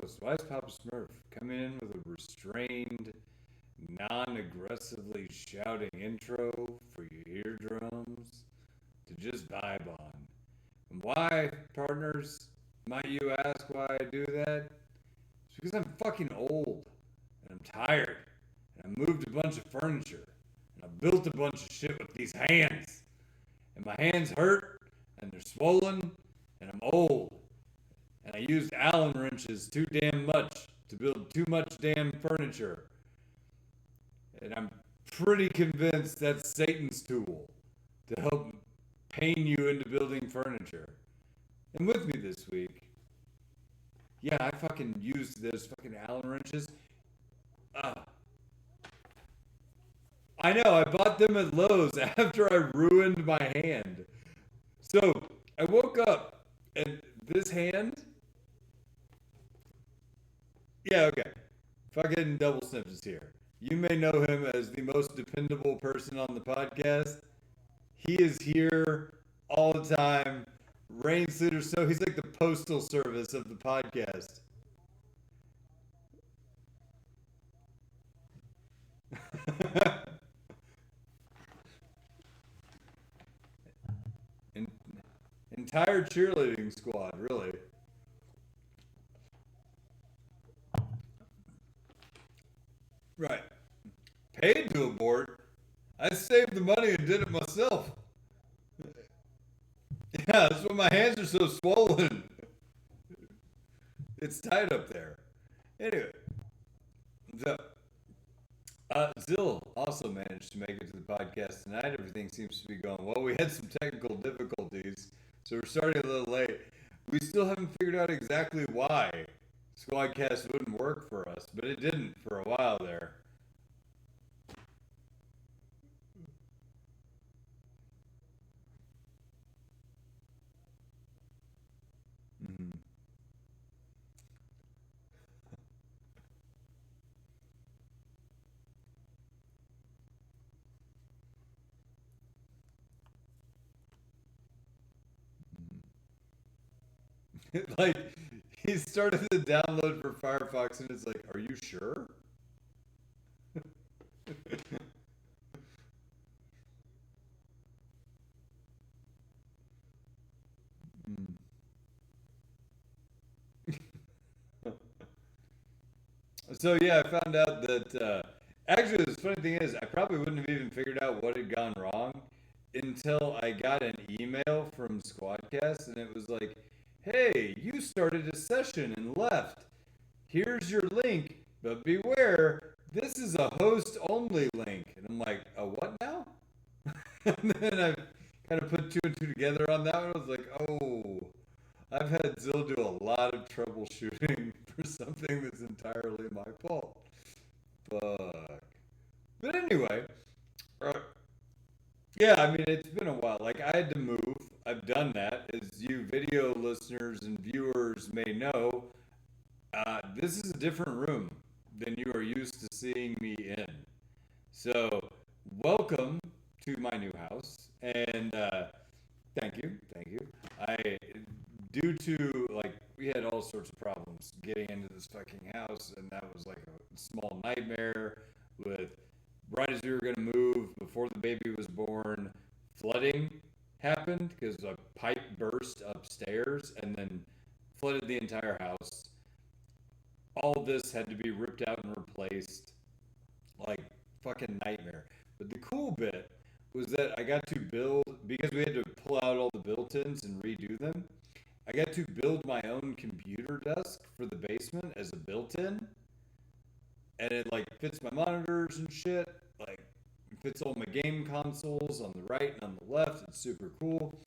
host. Why is Papa Smurf coming in with a restrained, non-aggressively shouting intro for your eardrums to just vibe on? And why, partners, might you ask why I do that? It's because I'm fucking old, and I'm tired, and I moved a bunch of furniture, and I built a bunch of shit with these hands, and my hands hurt, and they're swollen, and I'm old, and I used Allen wrenches too damn much to build too much damn furniture. And I'm pretty convinced that's Satan's tool to help pain you into building furniture. And with me this week, yeah, I fucking used those fucking Allen wrenches. Uh, I know, I bought them at Lowe's after I ruined my hand. So I woke up and this hand. Yeah, okay. Fucking Double Snips is here. You may know him as the most dependable person on the podcast. He is here all the time. Rains through or snow. He's like the postal service of the podcast. En- Entire cheerleading squad, really. Right. Paid to abort. I saved the money and did it myself. Yeah, that's why my hands are so swollen. It's tight up there. Anyway, so Zill also managed to make it to the podcast tonight. Everything seems to be going well. We had some technical difficulties, so we're starting a little late. We still haven't figured out exactly why Squadcast wouldn't work for us, but it didn't for a while there. Mm-hmm. Like, he started the download for Firefox, and it's like, are you sure? Mm. So yeah, I found out that actually the funny thing is I probably wouldn't have even figured out what had gone wrong until I got an email from Squadcast and it was like, "Hey, you started a session and left. Here's your link, but beware, this is a host only link." And I'm like, "A what now?" And then I kind of put two and two together on that one. I was like, "Oh, I've had Zill do a lot of troubleshooting for something that's entirely my fault." Fuck. But anyway, uh, yeah, I mean, it's been a while. Like, I had to move. I've done that. As you video listeners and viewers may know, this is a different room than you are used to seeing me in. So, welcome to my new house. And thank you. Thank you. I, due to, like, we had all sorts of problems getting into this fucking house, and that was like a small nightmare with right as we were going to move, before the baby was born, flooding happened because a pipe burst upstairs and then flooded the entire house. All this had to be ripped out and replaced. Like, fucking nightmare. But the cool bit was that I got to build, because we had to pull out all the built-ins and redo them, I got to build my own computer desk for the basement as a built-in, and it like fits my monitors and shit. Like, it fits all my game consoles on the right and on the left. It's super cool.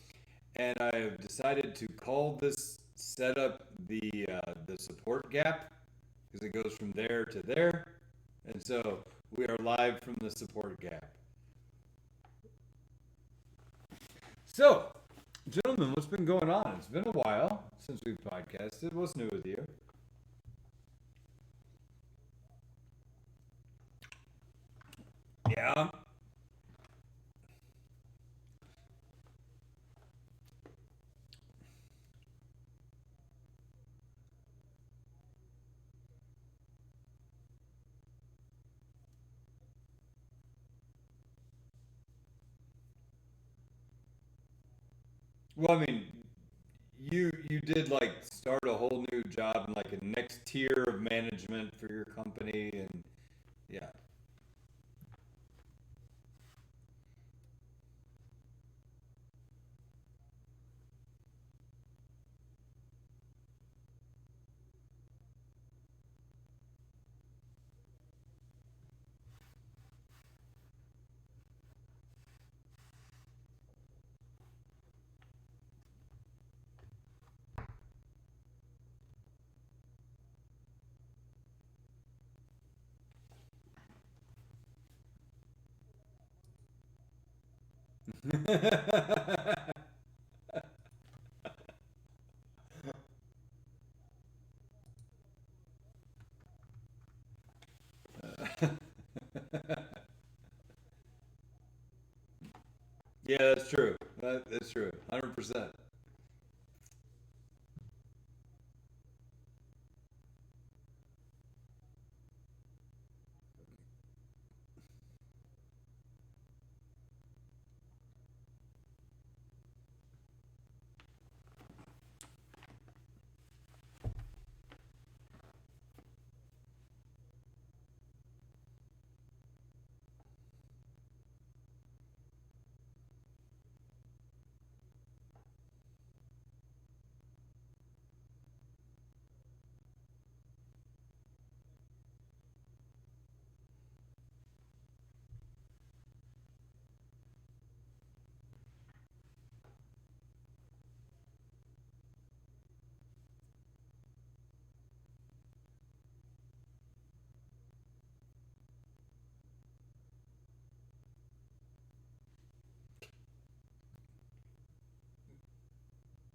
And I have decided to call this setup the support gap because it goes from there to there. And so we are live from the support gap. So, gentlemen, what's been going on? It's been a while since we've podcasted. What's new with you? Yeah. Well, I mean, you did like start a whole new job and like a next tier of management for your company, and yeah. Yeah, that's true. That's true. 100%.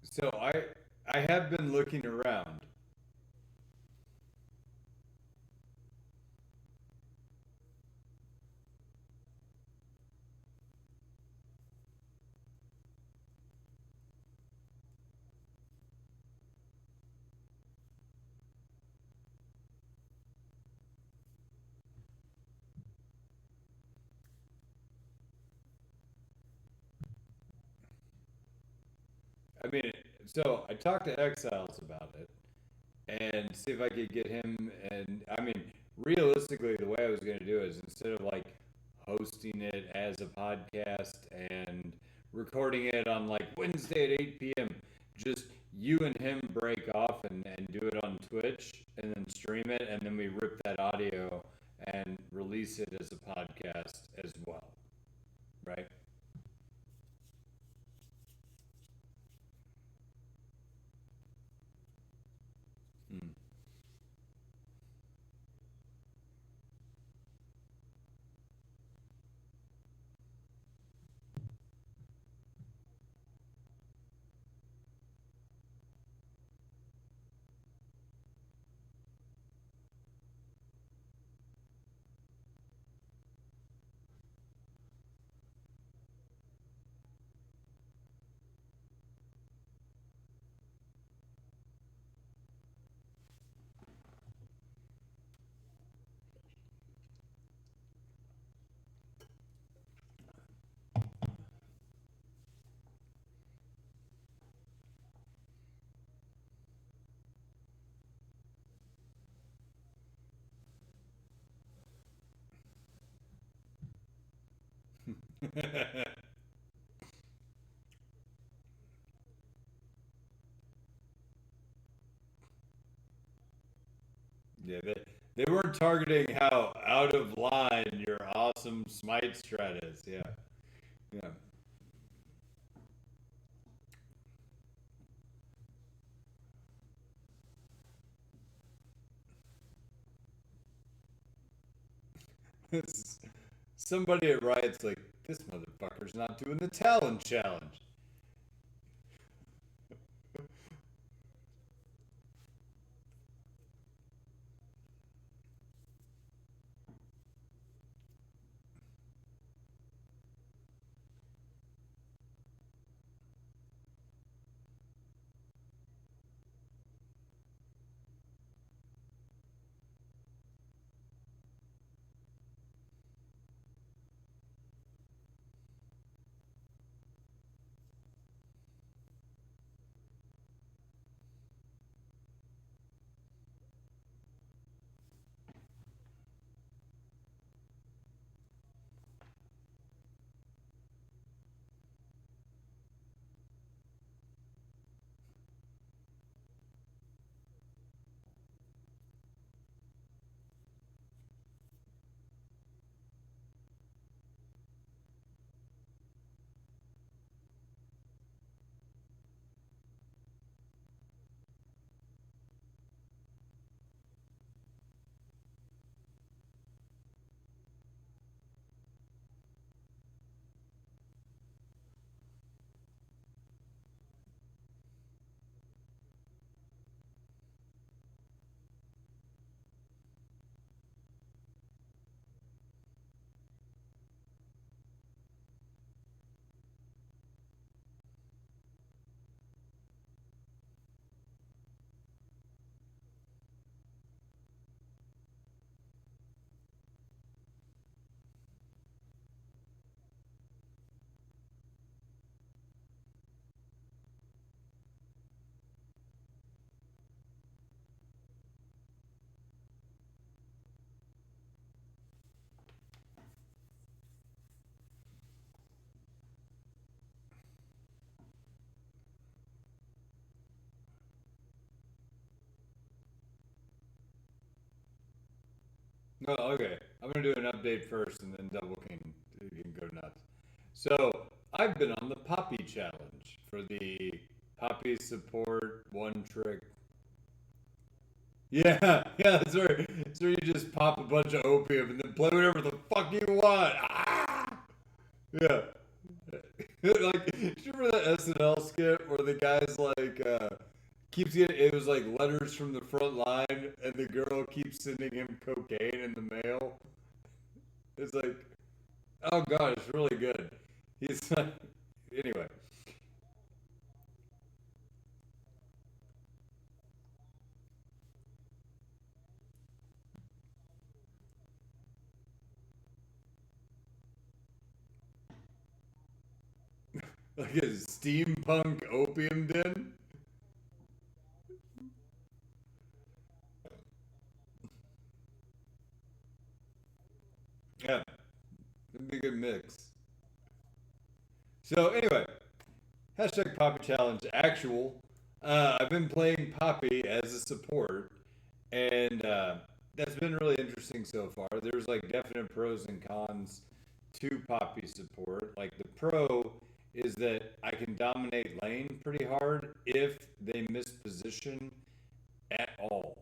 So I have been looking around. I mean, so I talked to Exiles about it and see if I could get him. And I mean, realistically, the way I was going to do it is instead of like hosting it as a podcast and recording it on like Wednesday at 8 p.m., just you and him break off and do it on Twitch and then stream it. And then we rip that audio and release it as a podcast as well. Right? Mm. Yeah, they weren't targeting how out of line your awesome smite strat is. Yeah, yeah. Somebody at Riot's like, this motherfucker's not doing the talent challenge. No, okay. I'm gonna do an update first, and then Double can go nuts. So I've been on the Poppy challenge for the Poppy support one trick. Yeah, yeah, that's right. So you just pop a bunch of opium and then play whatever the fuck you want. Ah! Yeah. Like, do you remember that SNL skit where the guy's like, keeps getting, it was like letters from the front line, and the girl keeps sending him cocaine in the mail? It's like, oh god, it's really good. He's like, anyway, like a steampunk opium den. Yeah, it'd be a good mix. So anyway, hashtag Poppy Challenge actual. I've been playing Poppy as a support, and that's been really interesting so far. There's like definite pros and cons to Poppy support. Like the pro is that I can dominate lane pretty hard if they miss position at all.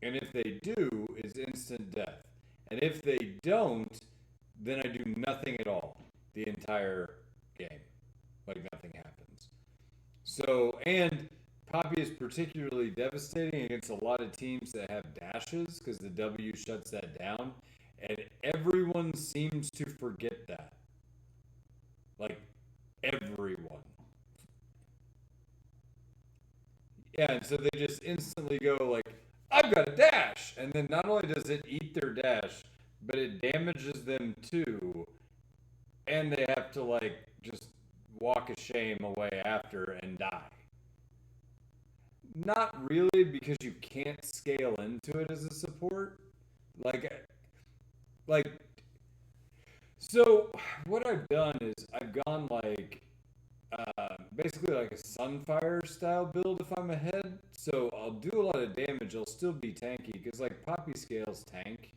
And if they do, is instant death. And if they don't, then I do nothing at all the entire game. Like nothing happens. So, and Poppy is particularly devastating against a lot of teams that have dashes because the W shuts that down. And everyone seems to forget that. Like, everyone. Yeah, and so they just instantly go, like, I've got a dash! And then not only does it eat their dash, but it damages them too. And they have to, like, just walk a shame away after and die. Not really, because you can't scale into it as a support. Like, like, so what I've done is I've gone like basically like a Sunfire style build if I'm ahead. So I'll do a lot of damage. I'll still be tanky because like Poppy scales tank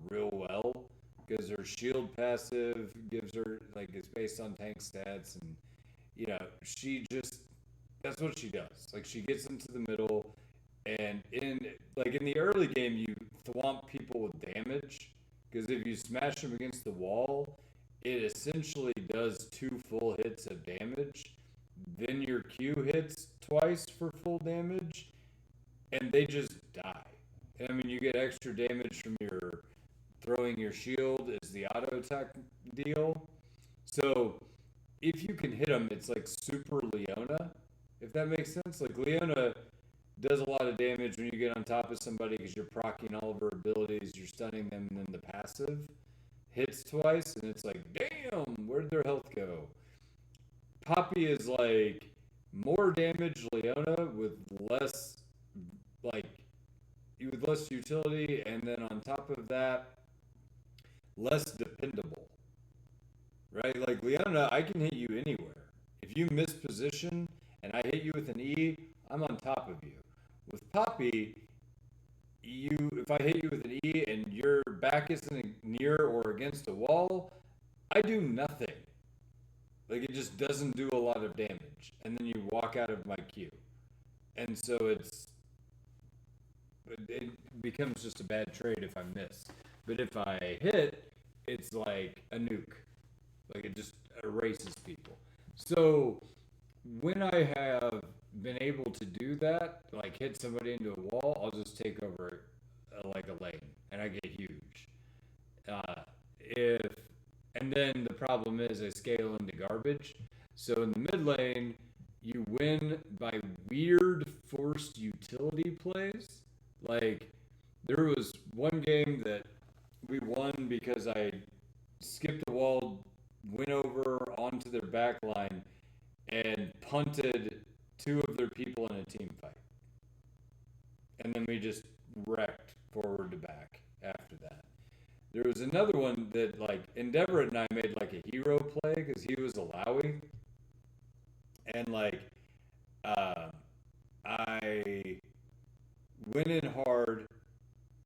real well because her shield passive gives her like it's based on tank stats and she just that's what she does. Like she gets into the middle, and in the early game, you thwomp people with damage because if you smash them against the wall, it essentially does two full hits of damage. Then your Q hits twice for full damage, and they just die. I mean, you get extra damage from your throwing your shield is the auto attack deal. So if you can hit them, it's like super Leona, if that makes sense. Like Leona does a lot of damage when you get on top of somebody because you're proccing all of her abilities, you're stunning them, and then the passive hits twice, and it's like, damn, where'd their health go? Poppy is like more damage Leona with less like with less utility, and then on top of that, less dependable. Right? Like Leona, I can hit you anywhere. If you miss position and I hit you with an E, I'm on top of you. With Poppy, if I hit you with an E and your back isn't near or against a wall, I do nothing. Like it just doesn't do a lot of damage, and then you walk out of my queue, and so it becomes just a bad trade if I miss. But if I hit, it's like a nuke. Like it just erases people. So when I have been able to do that, like hit somebody into a wall, I'll just take over like a lane, and I get huge. If and then the problem is I scale into garbage. So in the mid lane, you win by weird forced utility plays. Like there was one game that we won because I skipped a wall, went over onto their back line, and punted two of their people in a team fight. And then we just wrecked forward to back after that. There was another one that like Endeavor and I made like a hero play because he was allowing, and like uh, I went in hard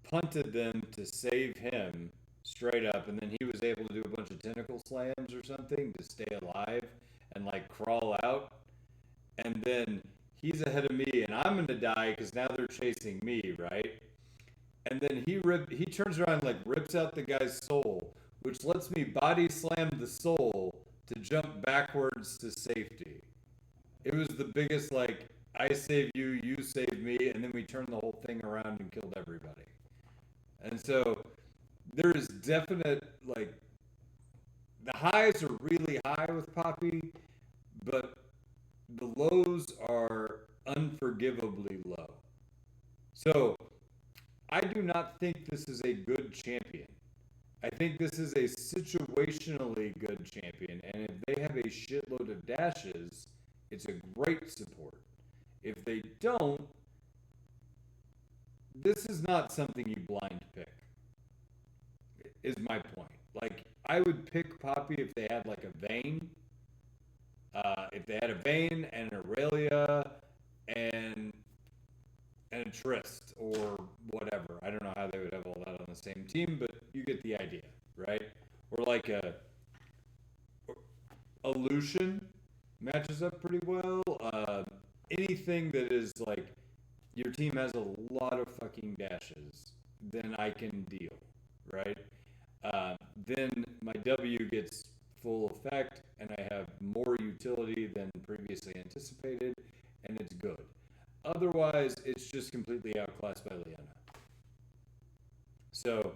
punted them to save him straight up, and then he was able to do a bunch of tentacle slams or something to stay alive and like crawl out, and then he's ahead of me, and I'm gonna die because now they're chasing me, right? And then he turns around and like rips out the guy's soul, which lets me body slam the soul to jump backwards to safety. It was the biggest like I save you, you save me, and then we turned the whole thing around and killed everybody. And so there is definite like the highs are really high with Poppy, but the lows are unforgivably low. So I do not think this is a good champion. I think this is a situationally good champion, and if they have a shitload of dashes, it's a great support. If they don't, this is not something you blind pick, is my point. Like, I would pick Poppy if they had like a Vayne. If they had a Vayne and an Aurelia and a Trist or whatever. I don't know how they would have all that on the same team, but you get the idea, right? Or like a Lucian matches up pretty well. Anything that is like your team has a lot of fucking dashes, then I can deal, right? Then my W gets full effect, and I have more utility than previously anticipated, and it's good. Otherwise, it's just completely outclassed by Leona. So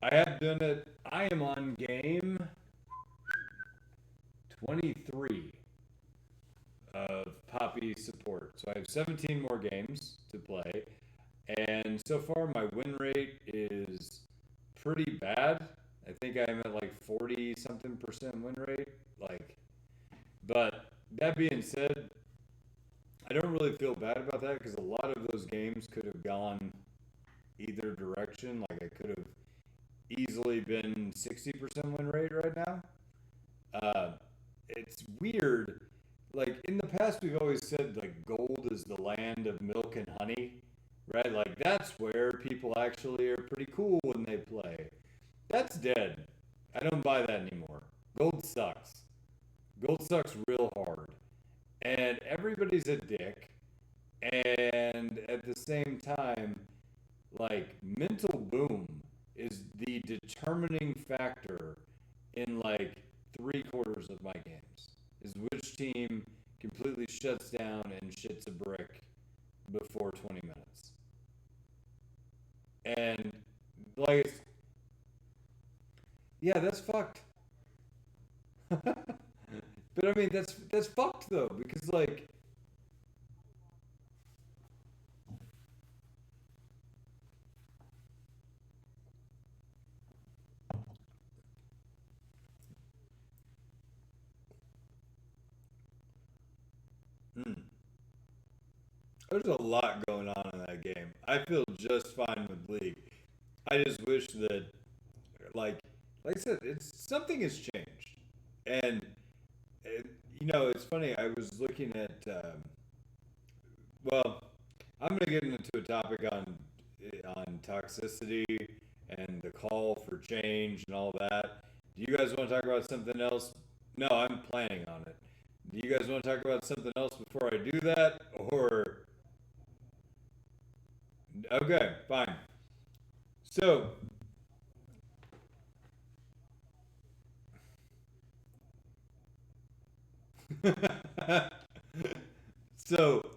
I have done it. I am on game 23 of Poppy support. So I have 17 more games to play. And so far, my win rate is pretty bad. I think I'm at like 40 something percent win rate. But that being said, I don't really feel bad about that because a lot of those games could have gone either direction. Like I could have easily been 60% win rate right now. It's weird. Like in the past, we've always said like gold is the land of milk and honey, right? Like that's where people actually are pretty cool when they play. That's dead. I don't buy that anymore. Gold sucks. Gold sucks real hard. And everybody's a dick. And at the same time, like mental boom is the determining factor in like 3/4 of my games. Is which team completely shuts down and shits a brick before 20 minutes. And like, yeah, that's fucked. But I mean, that's fucked though, because like, hmm, there's a lot going on in that game. I feel just fine with League. I just wish that, like I said, it's something has changed, and it, it's funny. I was looking at, well, I'm gonna get into a topic on toxicity and the call for change and all that. Do you guys want to talk about something else? No, I'm planning on it. Do you guys want to talk about something else before I do that? Or, okay, fine. So, so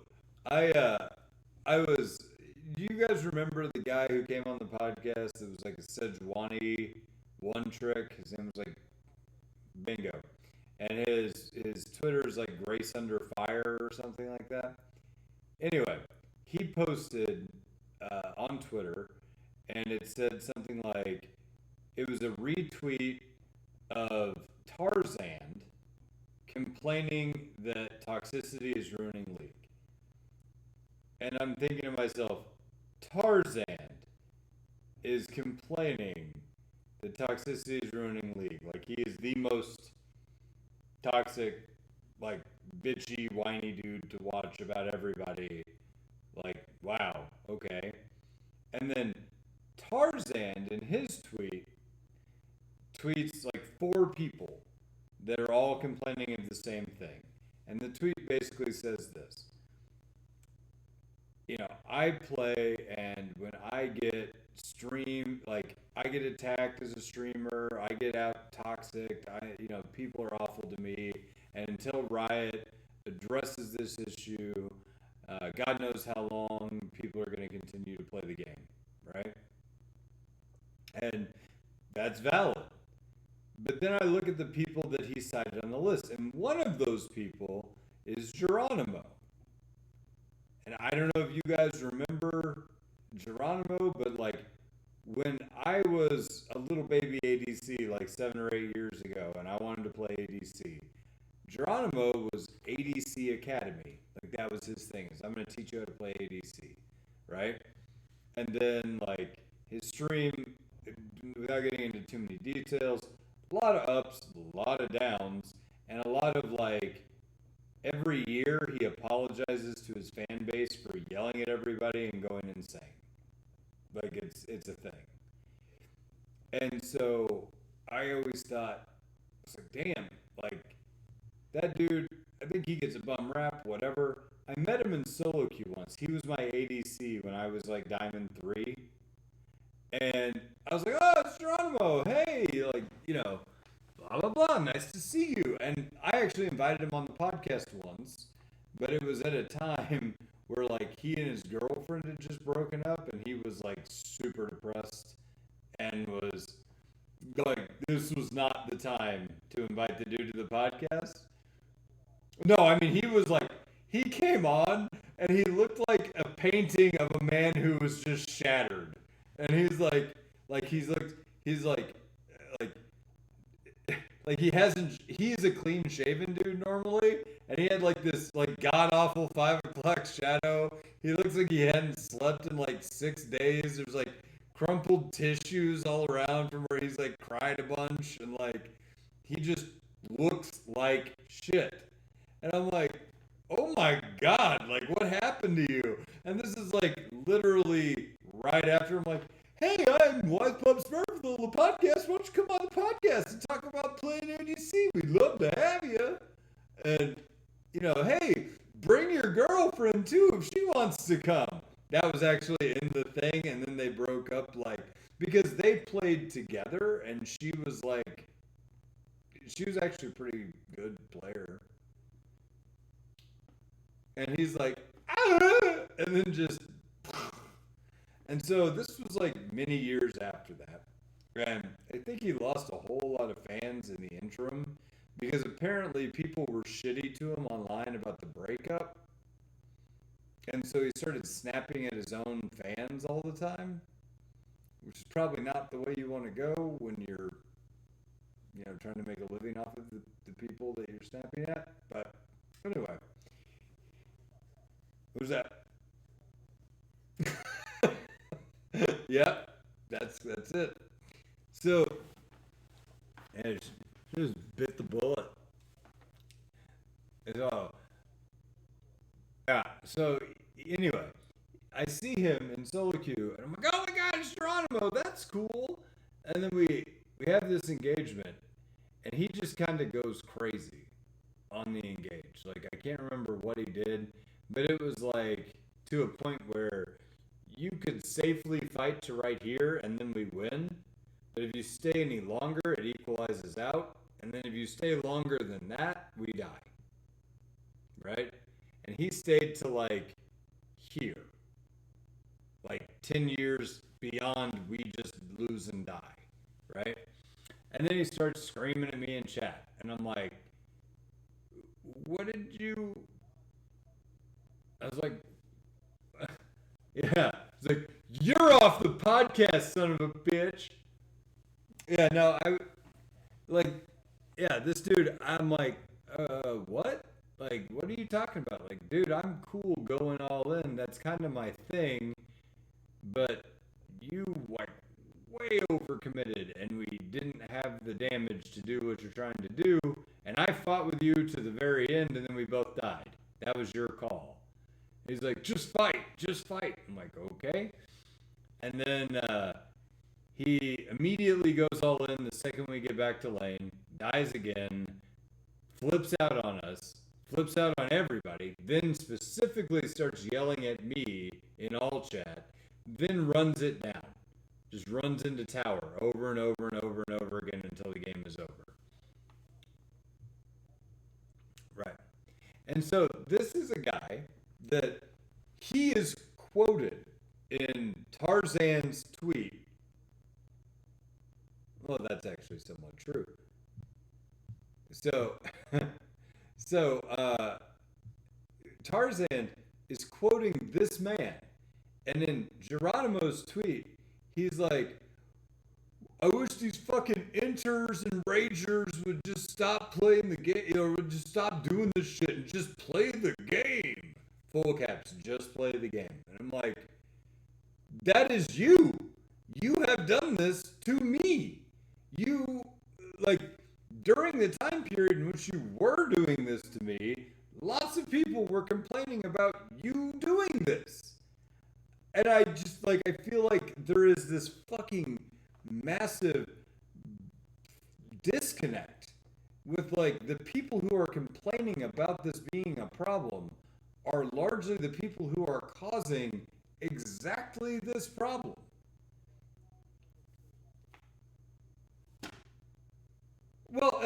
I was. Do you guys remember the guy who came on the podcast? It was like a Sejuani one trick. His name was like Bingo, and his Twitter is like Grace Under Fire or something like that. Anyway, he posted on Twitter, and it said something like it was a retweet of Tarzan complaining that toxicity is ruining League. And I'm thinking to myself, Tarzan is complaining that toxicity is ruining League. Like, he is the most toxic, like, bitchy, whiny dude to watch about everybody. Like, wow, okay. And then Tarzan, in his tweets like 4 people that are all complaining of the same thing. And the tweet basically says this. I play, and when I get I get attacked as a streamer, I get out toxic, people are awful to me, and until Riot addresses this issue, God knows how long people are going to continue to play the game, right? And that's valid. But then I look at the people that he cited on the list, and one of those people is Geronimo. And I don't know if you guys remember Geronimo, but when I was a little baby ADC 7 or 8 years ago and I wanted to play ADC, Geronimo was ADC Academy. That was his thing. I'm going to teach you how to play ADC, right? And then his stream, without getting into too many details, a lot of ups, a lot of downs, and a lot of every year he apologizes to his fan base for yelling at everybody and going insane. It's a thing. And so I always thought, I was damn, that dude, I think he gets a bum rap, whatever. I met him in solo queue once. He was my ADC when I was Diamond 3. And I was oh, it's Geronimo. Hey, blah, blah, blah. Nice to see you. And I actually invited him on the podcast once, but it was at a time where he and his girlfriend had just broken up, and he was super depressed and was this was not the time to invite the dude to the podcast. No, I mean, he was he came on and he looked like a painting of a man who was just shattered. And he's he's a clean shaven dude normally, and he had this god awful 5 o'clock shadow. He looks like he hadn't slept in 6 days. There's crumpled tissues all around from where he's cried a bunch, and he just looks like shit. And I'm oh my god, what happened to you? And this is literally right after I'm hey, I'm Wise Pub Smurf for the LOLA podcast. Why don't you come on the podcast and talk about playing ADC? We'd love to have you. And, hey, bring your girlfriend too if she wants to come. That was actually in the thing, and then they broke up, because they played together, and she was actually a pretty good player. And he's ah! And then just... And so this was many years after that. And I think he lost a whole lot of fans in the interim because apparently people were shitty to him online about the breakup. And so he started snapping at his own fans all the time, which is probably not the way you want to go when you're, trying to make a living off of the people that you're snapping at. But anyway, what was that? Yep, that's it. So, and she just bit the bullet. So, yeah. So anyway, I see him in solo queue, and I'm oh my god, it's Geronimo. That's cool. And then we have this engagement, and he just kind of goes crazy on the engage. I can't remember what he did, but it was to a point where you could safely fight to right here and then we win. But if you stay any longer, it equalizes out. And then if you stay longer than that, we die. Right? And he stayed to here. 10 years beyond we just lose and die. Right? And then he starts screaming at me in chat. And I'm what did you... I was yeah. It's you're off the podcast, son of a bitch. Yeah, no, yeah, this dude, I'm what? What are you talking about? Dude, I'm cool going all in. That's kind of my thing. But you, way overcommitted, and we didn't have the damage to do what you're trying to do. And I fought with you to the very end, and then we both died. That was your call. He's just fight. I'm okay. And then He immediately goes all in the second we get back to lane, dies again, flips out on us, flips out on everybody, then specifically starts yelling at me in all chat, then runs it down. Just runs into tower over and over and over and over again until the game is over. Right. And so this is a guy that he is quoted in Tarzan's tweet. Well, that's actually somewhat true. So, so Tarzan is quoting this man, and in Geronimo's tweet, he's like, "I wish these fucking inters and ragers would just stop playing the game, or would just stop doing this shit and just play the game." Full caps, just play the game. And I'm like, that is you. You have done this to me. You, like, during the time period in which you were doing this to me, lots of people were complaining about you doing this. And I just, like, I feel like there is this fucking massive disconnect with, like, the people who are complaining about this being a problem are largely the people who are causing exactly this problem. Well,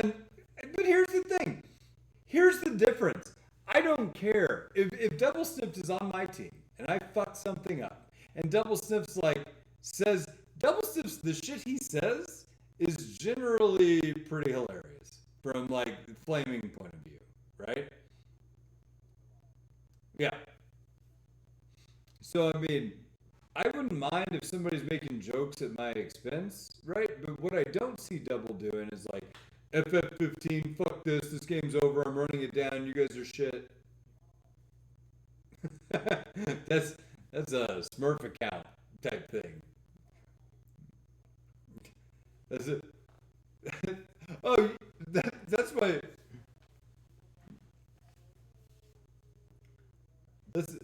but here's the thing. Here's the difference. I don't care if Double Sniffed is on my team and I fuck something up, and Double Sniff's like says Double Sniff's the shit he says is generally pretty hilarious from like the flaming point of view, right? Yeah. So I mean, I wouldn't mind if somebody's making jokes at my expense, right? But what I don't see Double doing is like, FF15, fuck this, this game's over, I'm running it down, you guys are shit. that's that's a Smurf account type thing. That's it. Oh, that's my. That's.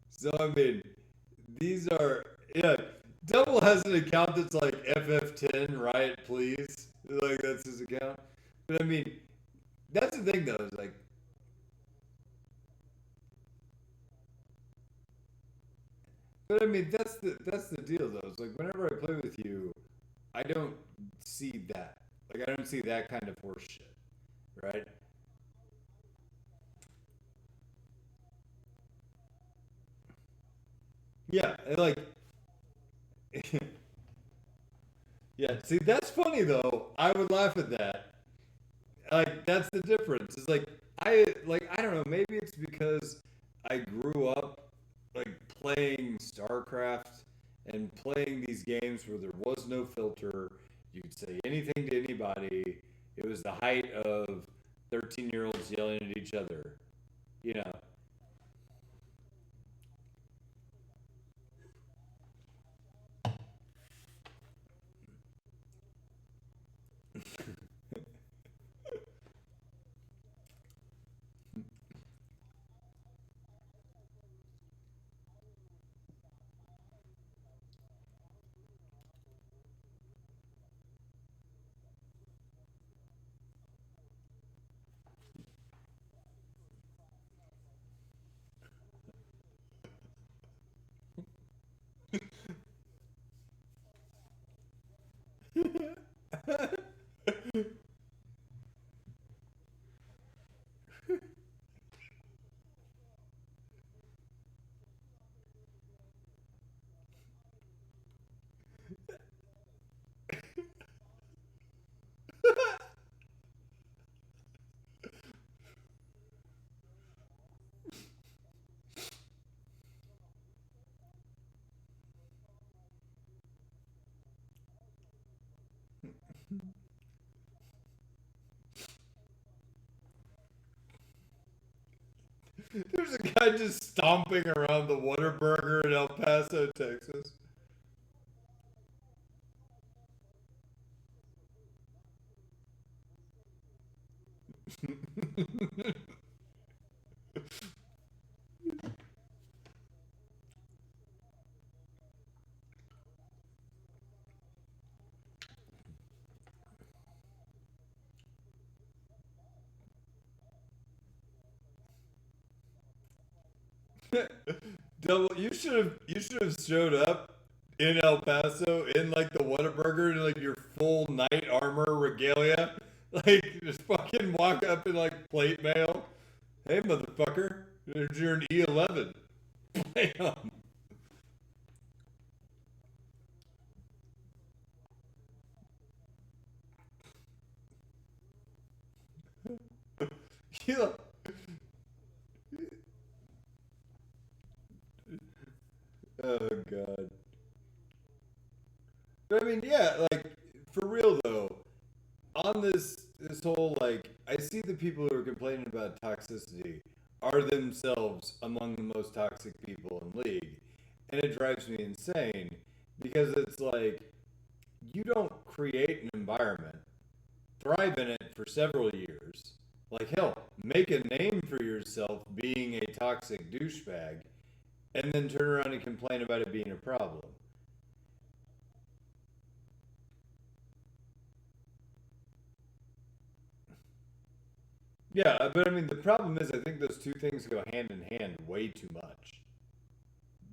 So I mean, these are yeah. Double has an account that's like FF10, right? Please, like that's his account. But I mean, that's the thing though. Is like, but I mean, that's the deal though. It's like whenever I play with you, I don't see that. Like I don't see that kind of horse shit, right? Yeah, and like yeah. See, that's funny though. I would laugh at that. Like that's the difference. It's like I don't know. Maybe it's because I grew up like playing StarCraft and playing these games where there was no filter. You could say anything to anybody. It was the height of 13-year-olds yelling at each other. You know. There's a guy just stomping around the Whataburger in El Paso, Texas. Double. You should have showed up in El Paso in like the Whataburger in like your full knight armor regalia, like just fucking walk up in like plate mail. Hey, motherfucker, you're an E11. Bam. Yeah. Oh god. But I mean, yeah, like for real though, on this whole like, I see the people who are complaining about toxicity are themselves among the most toxic people in league, and it drives me insane because it's like you don't create an environment, thrive in it for several years, like hell, make a name for yourself being a toxic douchebag, and then turn around and complain about it being a problem. Yeah, but I mean, the problem is, I think those two things go hand in hand way too much.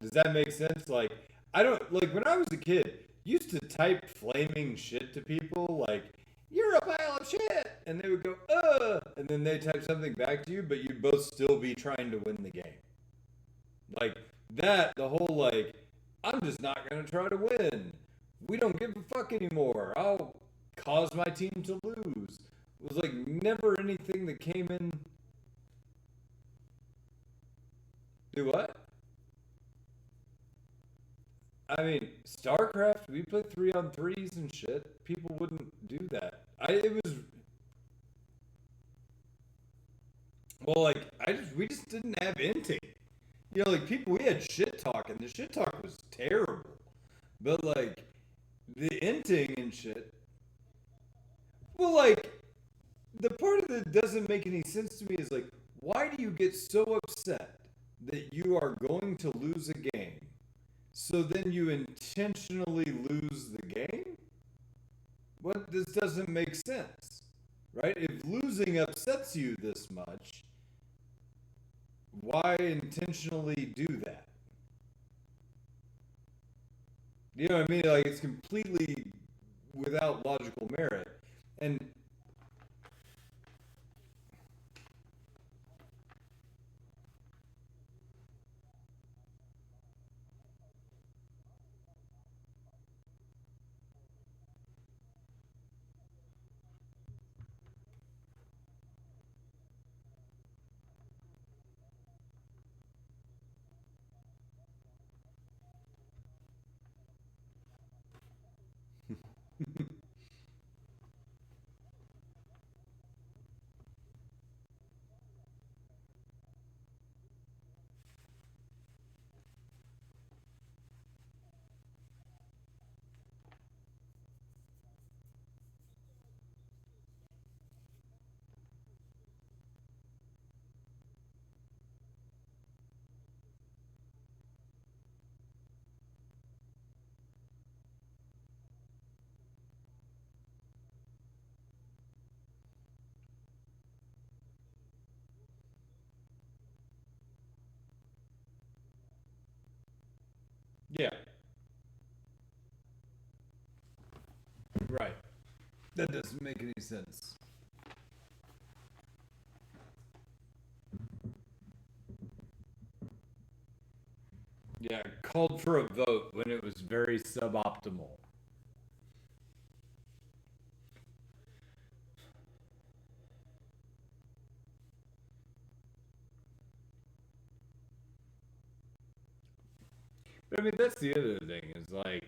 Does that make sense? Like, I don't like when I was a kid, used to type flaming shit to people like, "You're a pile of shit," and they would go, and then they type something back to you, but you'd both still be trying to win the game. Like that, the whole like, I'm just not gonna try to win. We don't give a fuck anymore. I'll cause my team to lose. It was like never anything that came in. Do what? I mean, StarCraft, we played 3-on-3s and shit. People wouldn't do that. It was, well, like, we just didn't have inting. You know, like, people, we had shit talk, and the shit talk was terrible. But, like, the inting and shit, well, like, the part of it that doesn't make any sense to me is, like, why do you get so upset that you are going to lose a game? So then you intentionally lose the game? What, this doesn't make sense, right? If losing upsets you this much, why intentionally do that? You know what I mean? Like it's completely without logical merit. And yeah, right. That doesn't make any sense. Yeah, called for a vote when it was very suboptimal. But I mean, that's the other thing is like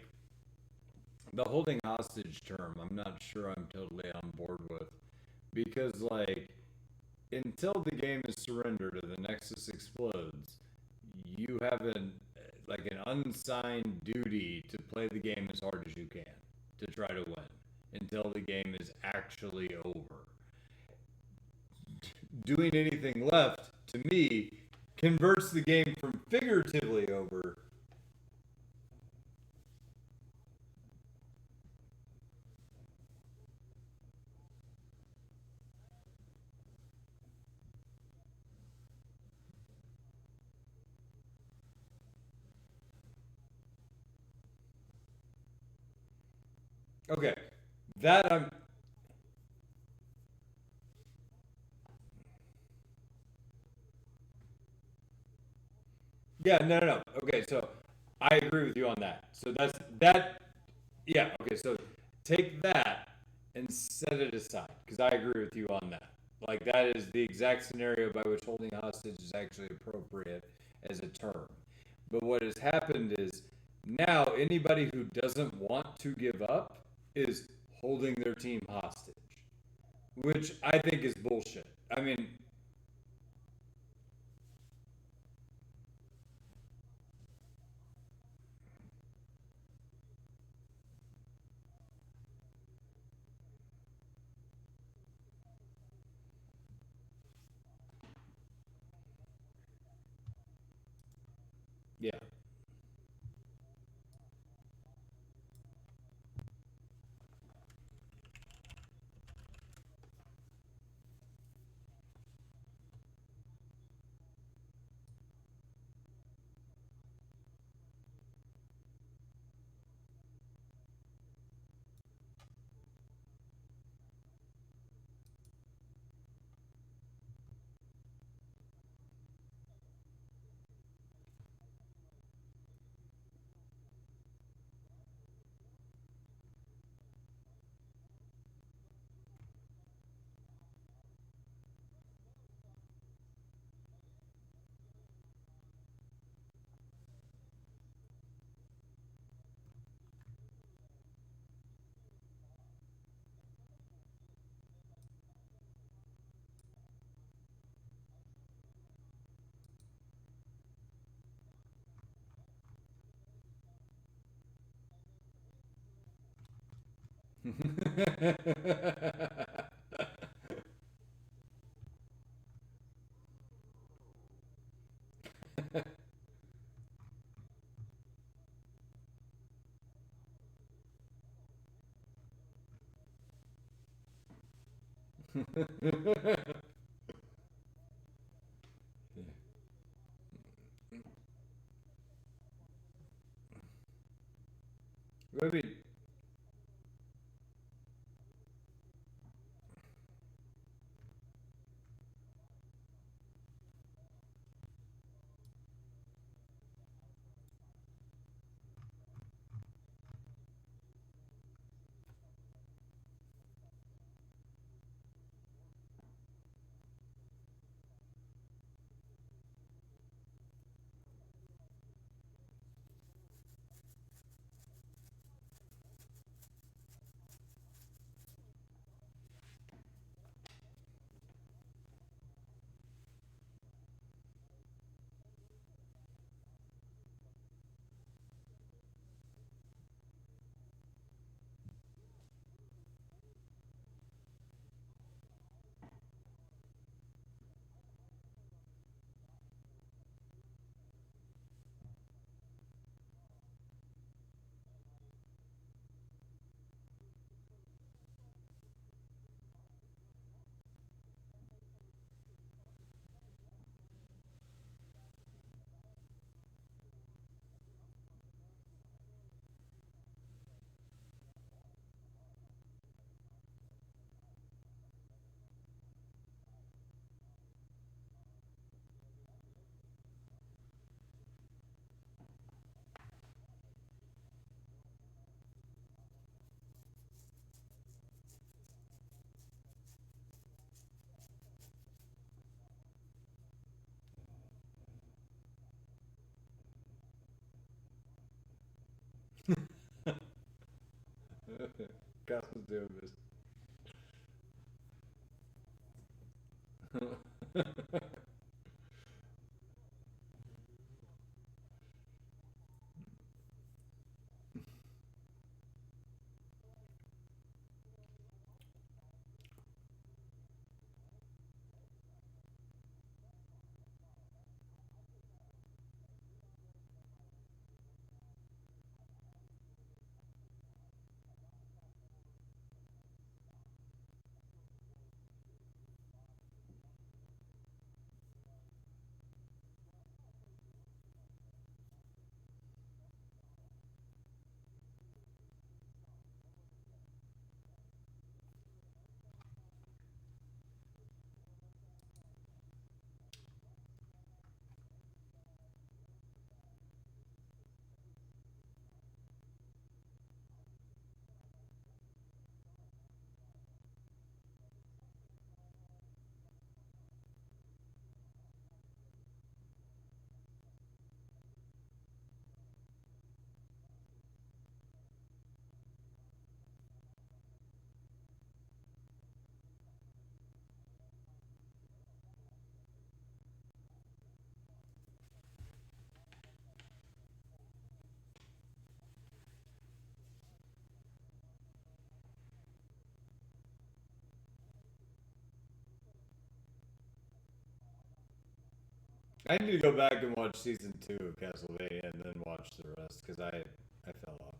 the holding hostage term. I'm not sure I'm totally on board with because like until the game is surrendered or the Nexus explodes, you have an unsigned duty to play the game as hard as you can to try to win until the game is actually over. Doing anything left, to me, converts the game from figuratively over. Okay, that I'm. Yeah, no, no, no. Okay, so I agree with you on that. So that's that. Yeah. Okay, so take that and set it aside because I agree with you on that. Like that is the exact scenario by which holding hostage is actually appropriate as a term. But what has happened is now anybody who doesn't want to give up is holding their team hostage, which I think is bullshit. I mean, yeah. I mean, Cosmos doing this. I need to go back and watch season 2 of Castlevania and then watch the rest because I fell off.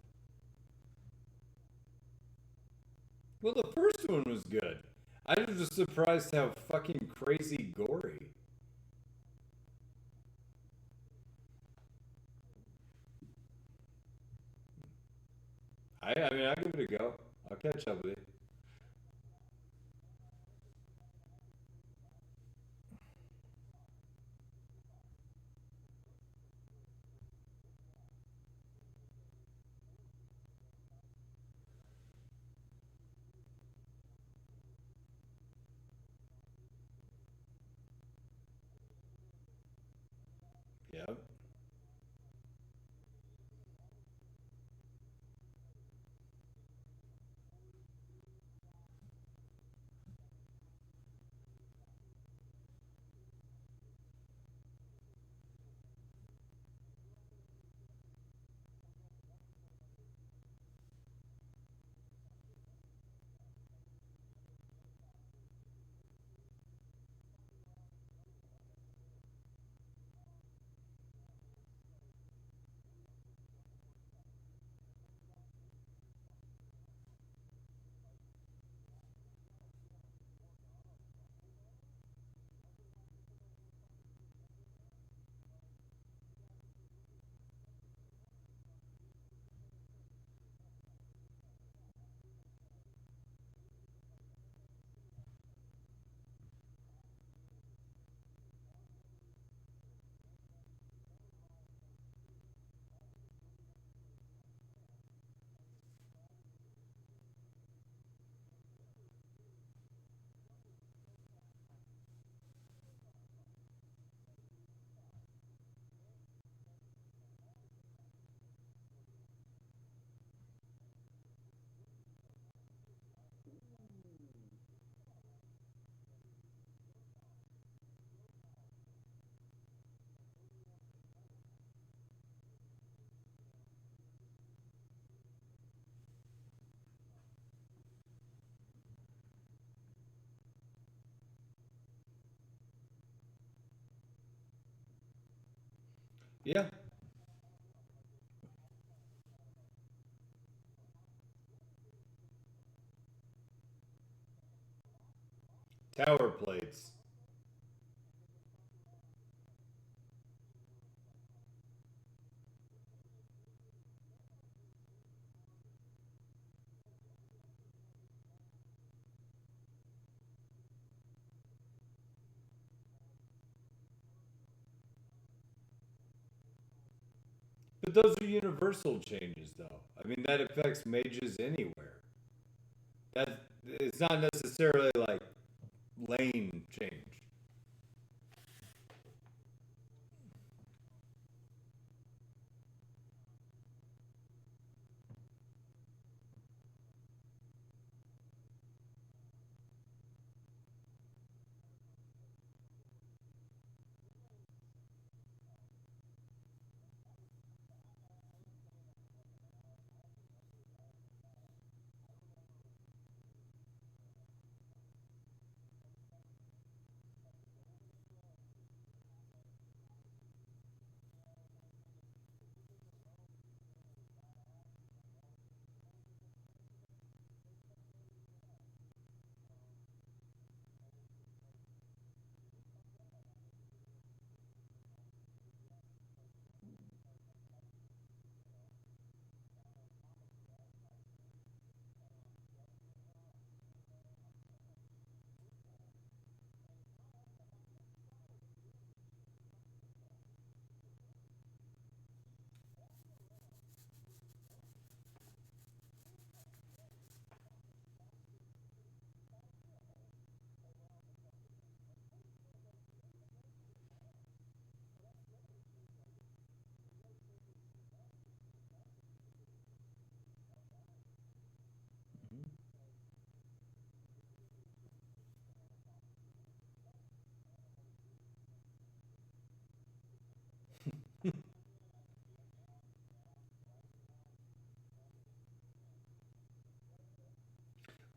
Well, the first one was good. I was just surprised how fucking crazy gory. I mean, I'll give it a go. I'll catch up with you. Yep. Yeah. Tower plates. But those are universal changes, though. I mean, that affects mages anywhere. That it's not necessarily like lane change.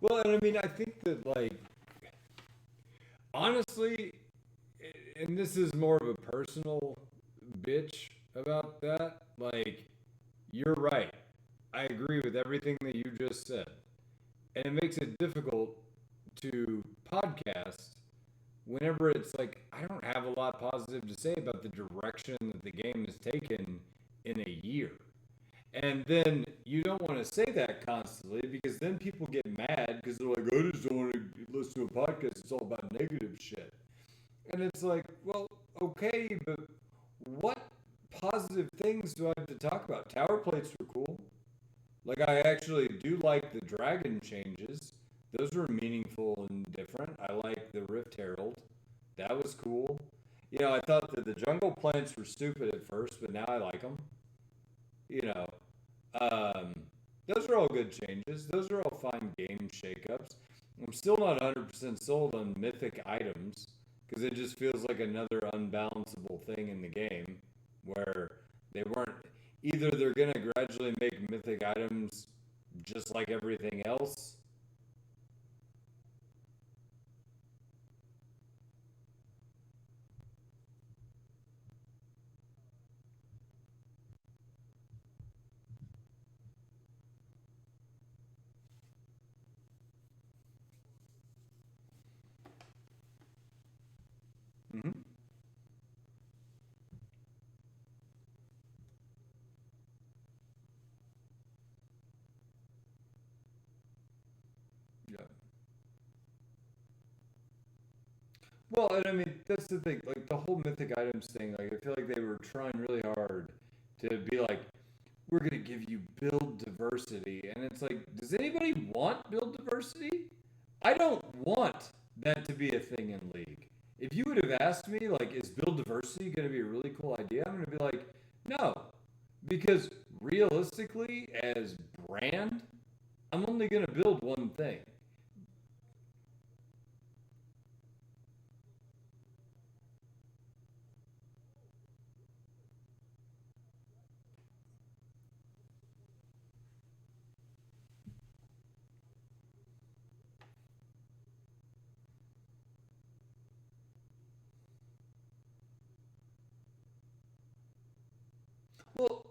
Well, and I mean, I think that like honestly, and this is more of a personal bitch about that. Like, you're right. I agree with everything that you just said, and it makes it difficult to podcast whenever it's like I don't have a lot positive to say about the direction that the game has taken in a year. And then you don't want to say that constantly because then people get mad because they're like, I just don't want to listen to a podcast. It's all about negative shit. And it's like, well, okay, but what positive things do I have to talk about? Tower plates were cool. Like, I actually do like the dragon changes. Those were meaningful and different. I like the Rift Herald. That was cool. You know, I thought that the jungle plants were stupid at first, but now I like them. You know, um, those are all good changes. Those are all fine game shakeups. I'm still not 100% sold on mythic items because it just feels like another unbalanceable thing in the game where they weren't either they're going to gradually make mythic items just like everything else. Mm-hmm. Yeah. Well, and I mean, that's the thing. Like, the whole mythic items thing, like, I feel like they were trying really hard to be like, we're going to give you build diversity. And it's like, does anybody want build diversity? I don't want that to be a thing in League. If you would have asked me, like, is build diversity going to be a really cool idea? I'm going to be like, no. Because realistically, as brand, I'm only going to build one thing. Well,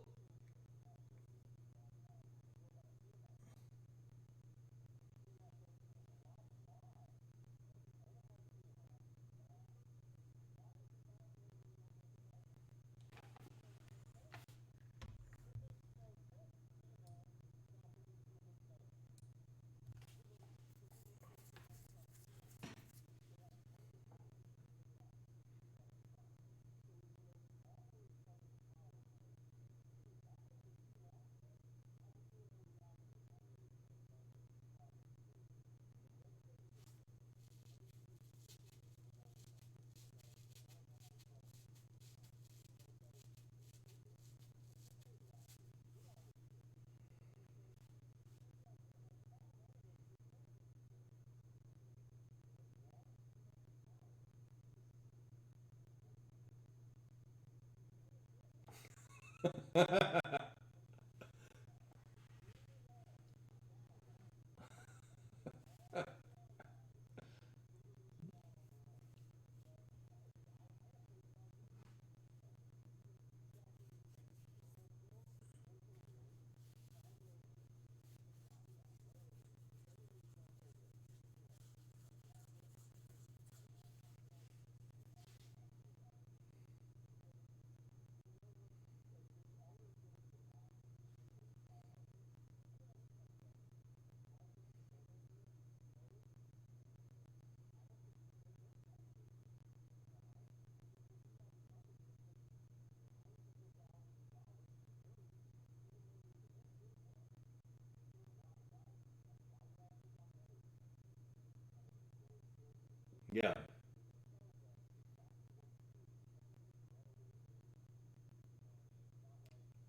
yeah.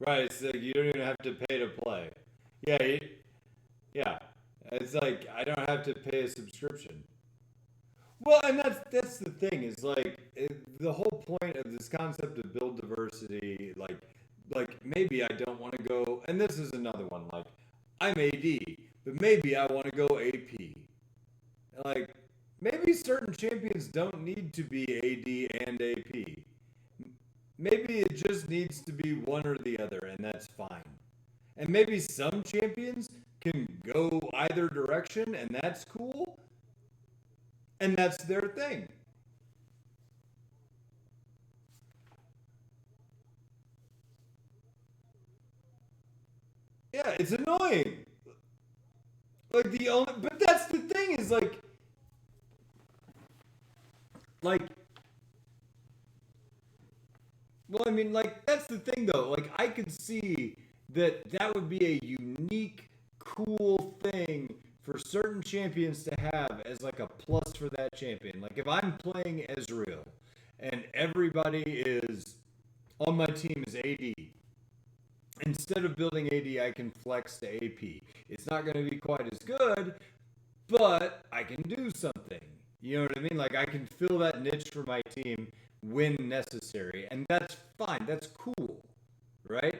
Right. It's like you don't even have to pay to play. Yeah. Yeah. It's like I don't have to pay a subscription. Well, and that's the thing is like the whole point of this concept of build diversity, like maybe I don't want to go, and this is another one. Like I'm AD, but maybe I want to go AP. champions don't need to be AD and AP. Maybe it just needs to be one or the other, and that's fine. And maybe some champions can go either direction, and that's cool, and that's their thing. Yeah, it's annoying. Like the only, but that's the thing is like, well, I mean, like that's the thing though. Like I could see that that would be a unique, cool thing for certain champions to have as like a plus for that champion. Like if I'm playing Ezreal and everybody is on my team is AD, instead of building AD, I can flex to AP. It's not going to be quite as good, but I can do something. You know what I mean? Like I can fill that niche for my team when necessary, and that's fine. That's cool, right?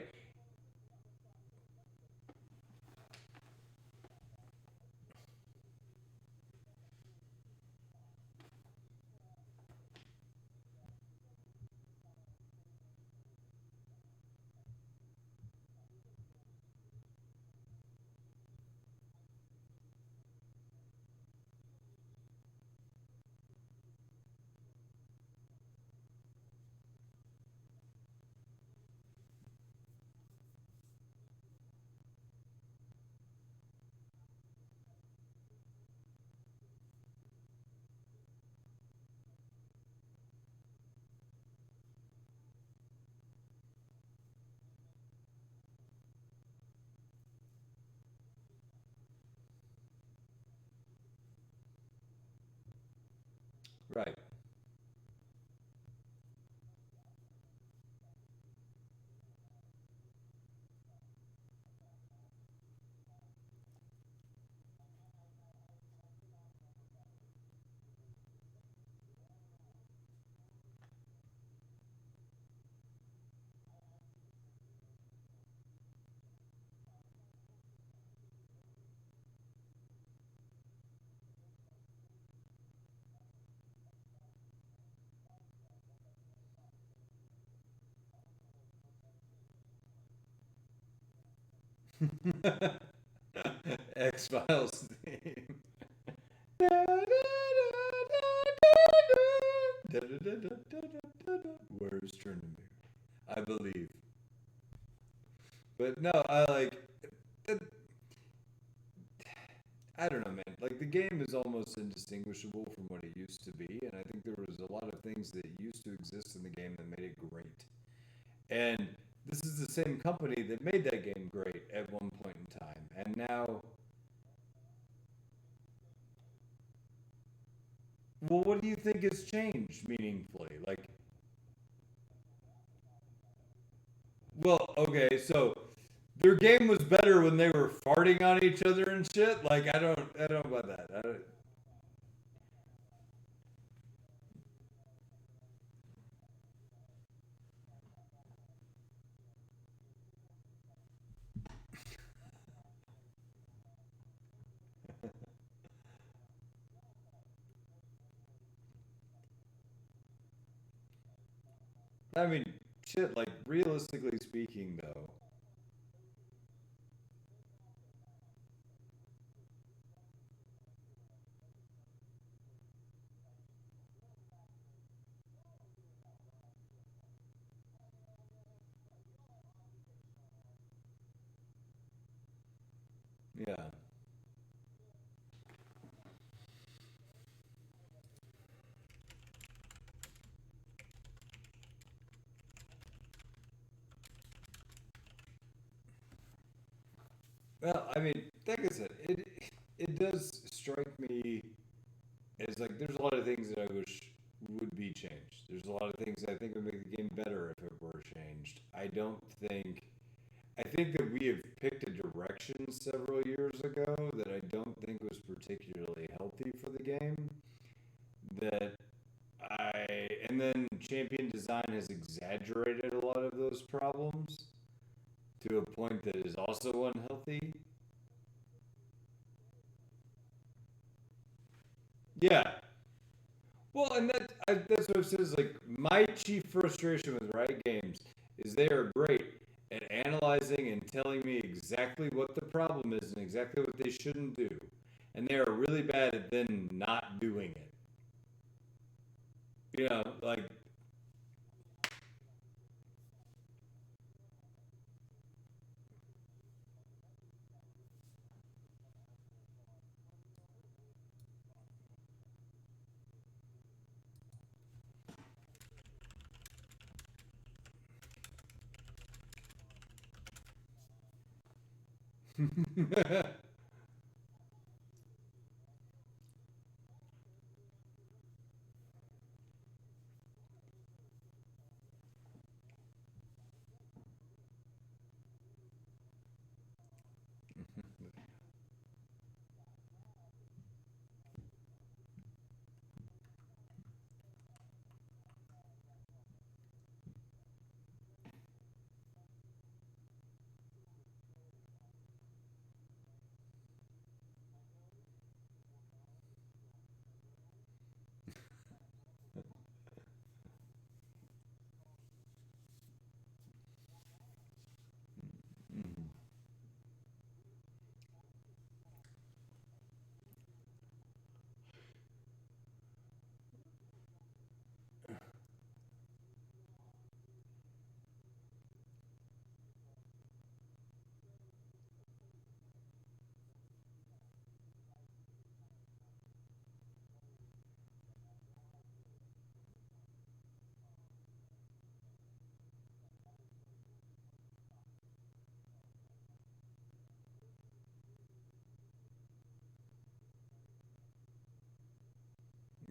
Right. X Files theme. Where's Trinity? I believe. But no, I don't know, man. Like the game is almost indistinguishable from what it used to be, and I think there was a lot of things that used to exist in the game that made it great. And this is the same company that made that game great at one point in time, and now, well, what do you think has changed meaningfully? Like, well, okay, so their game was better when they were farting on each other and shit. Like, I don't know about that. I don't, I mean, shit. Like, realistically speaking, though, yeah. Well, I mean, like I said, it does strike me as like there's a lot of things that I wish would be changed. There's a lot of things I think would make the game better if it were changed. I don't think. I think that we have picked a direction several years ago that I don't think was particularly healthy for the game. That and then champion design has exaggerated a lot of those problems to a point that is also unhealthy. Yeah, Well, and that's what it says. Like, my chief frustration with Riot Games is they are great at analyzing and telling me exactly what the problem is and exactly what they shouldn't do, and they are really bad at then not doing it. You know, like.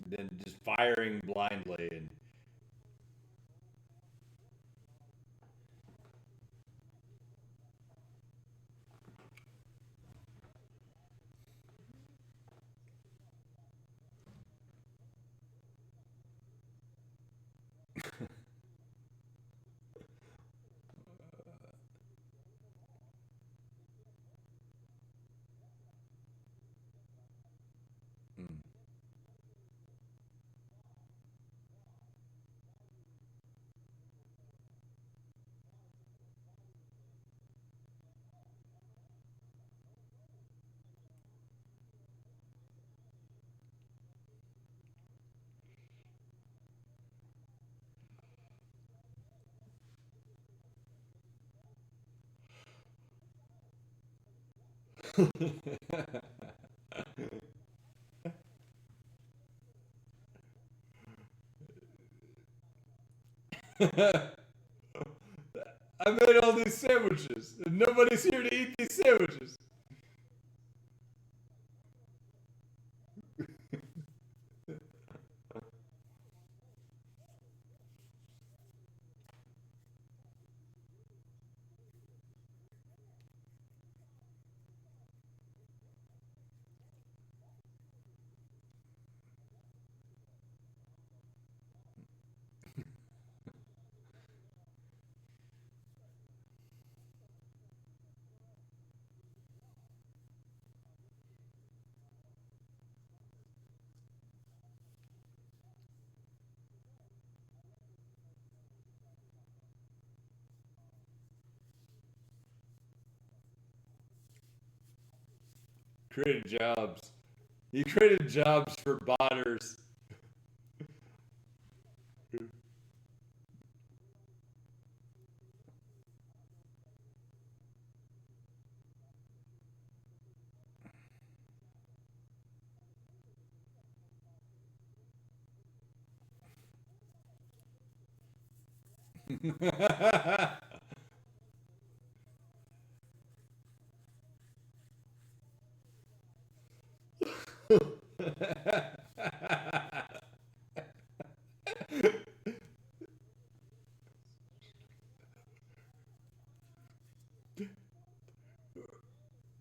Than just firing blindly and. Mm. I made all these sandwiches, and nobody's here to eat these sandwiches. Created jobs. He created jobs for botters.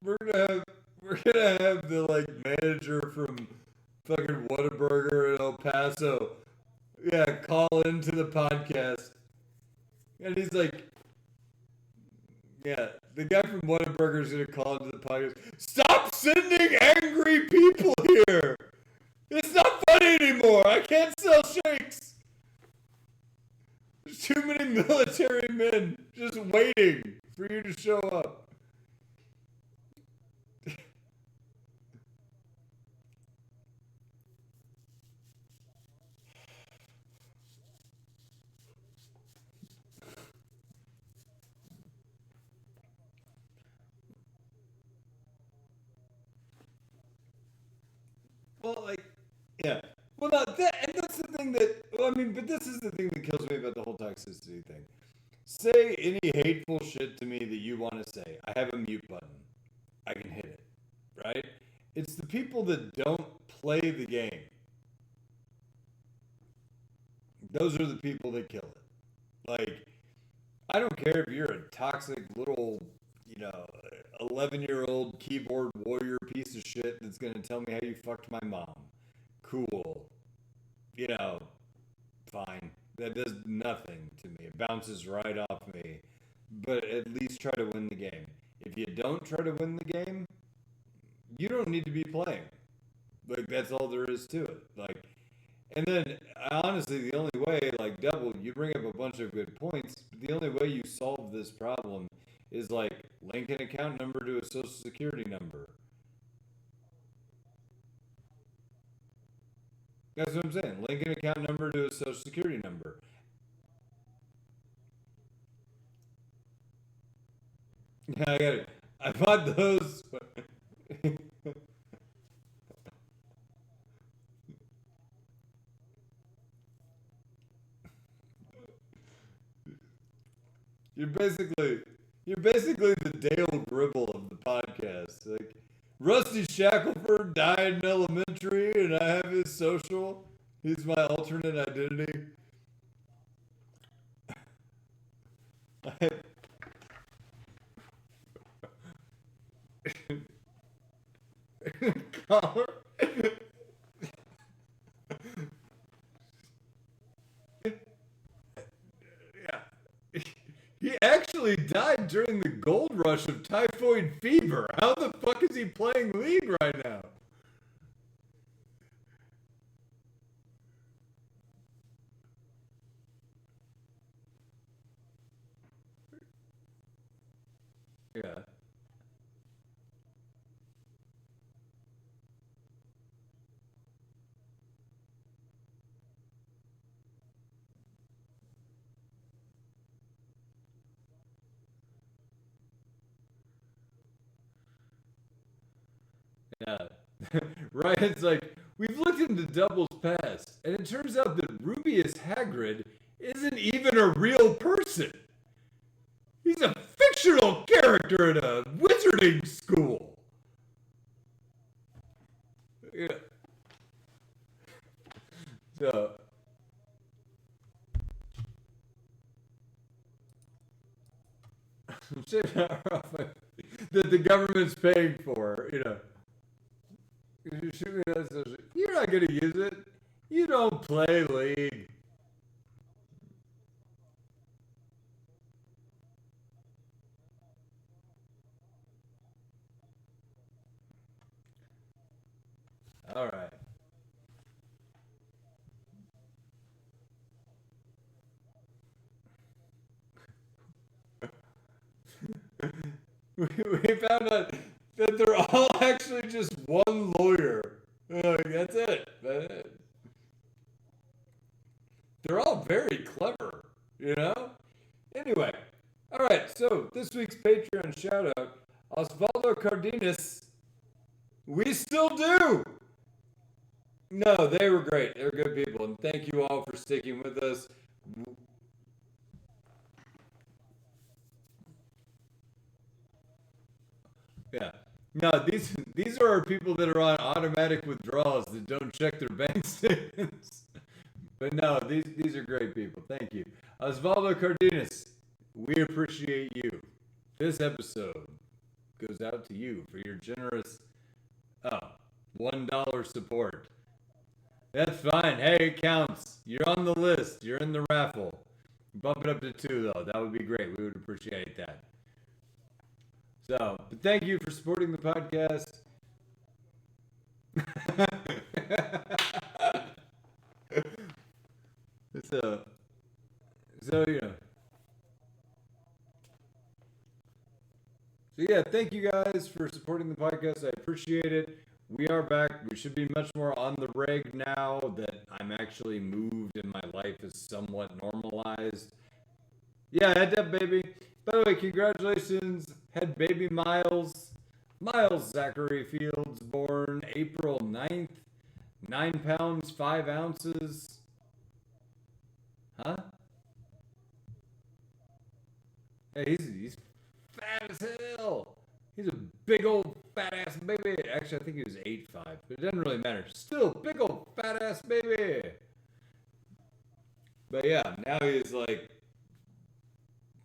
we're gonna have we're gonna have the like manager from fucking Whataburger in El Paso. Yeah, call into the podcast, and he's like, yeah, the guy from Whataburger is gonna call into the podcast. Stop sending angry people here. It's not funny anymore. I can't sell shakes. There's too many military men just waiting for you to show up. Well, like, yeah. Well, not that, and that's the thing that, well, I mean, but this is the thing that kills me about the whole toxicity thing. Say any hateful shit to me that you want to say. I have a mute button. I can hit it, right? It's the people that don't play the game. Those are the people that kill it. Like, I don't care if you're a toxic little, 11-year-old keyboard warrior piece of shit that's going to tell me how you fucked my mom. Cool. You know, fine. That does nothing to me. It bounces right off me. But at least try to win the game. If you don't try to win the game, you don't need to be playing. Like, that's all there is to it. Like, and then, honestly, the only way, like, Devil, you bring up a bunch of good points, but the only way you solve this problem is, like, link an account number to a social security number. That's what I'm saying. Link an account number to a social security number. Yeah, I got it. I bought those. You're basically you're basically the Dale Gribble of the podcast. Like Rusty Shackelford died in elementary, and I have his social. He's my alternate identity. Collar. Yeah. He actually died during the gold rush of typhoid fever. How the fuck is he playing league right now? Yeah. Yeah. Ryan's like, we've looked into Double's past, and it turns out that Rubius Hagrid isn't even a real person. He's a fictional character in a wizarding school. Yeah. So, shit that the government's paying for, You shoot me that social. You're not gonna use it. You don't play League. All right. We found out that they're all actually just one lawyer. Like, that's it. That's it. They're all very clever, you know? Anyway, all right, so this week's Patreon shout out Osvaldo Cardenas. We still do. No, they were great. They're good people. And thank you all for sticking with us. Yeah. No, these are our people that are on automatic withdrawals that don't check their bank statements. But no, these are great people. Thank you. Osvaldo Cardenas, we appreciate you. This episode goes out to you for your generous oh, $1 support. That's fine. Hey, it counts. You're on the list. You're in the raffle. Bump it up to 2 though. That would be great. We would appreciate that. So, but thank you for supporting the podcast. so, so you know. So yeah, thank you guys for supporting the podcast. I appreciate it. We are back. We should be much more on the reg now that I'm actually moved and my life is somewhat normalized. Yeah, head up, baby. By the way, congratulations, head baby Miles. Miles Zachary Fields, born April 9th, 9 pounds, 5 ounces. Huh? Hey, he's fat as hell. He's a big old fat ass baby. Actually, I think he was 8'5", but it doesn't really matter. Still, big old fat ass baby. But yeah, now he's like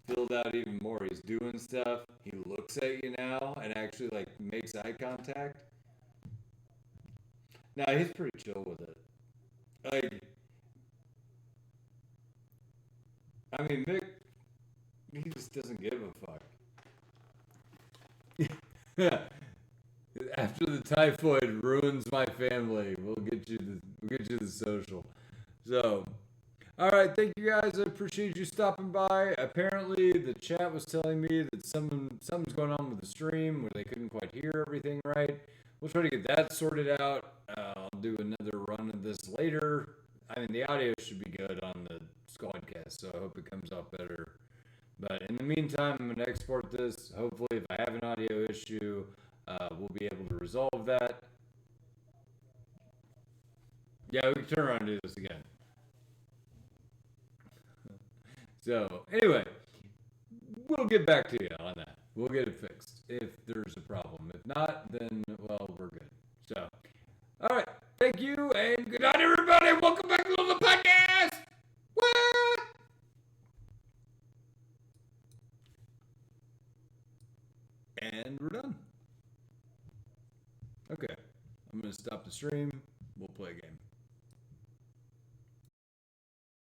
filled out even more. He's doing stuff. He looks at you now and actually like makes eye contact. Nah, he's pretty chill with it. Like, I mean, Mick, he just doesn't give a fuck. Yeah. After the typhoid ruins my family, we'll get you the social. So, all right, thank you guys. I appreciate you stopping by. Apparently, the chat was telling me that something's going on with the stream where they couldn't quite hear everything right. We'll try to get that sorted out. I'll do another run of this later. I mean, the audio should be good on the Squadcast, so I hope it comes out better. But in the meantime, I'm going to export this. Hopefully, if I have an audio issue, we'll be able to resolve that. Yeah, we can turn around and do this again. So, anyway, we'll get back to you on that. We'll get it fixed if there's a problem. If not, then, well, we're good. So, all right. Thank you, and good night, everybody. Welcome back to the podcast. What? And we're done. Okay. I'm going to stop the stream. We'll play a game.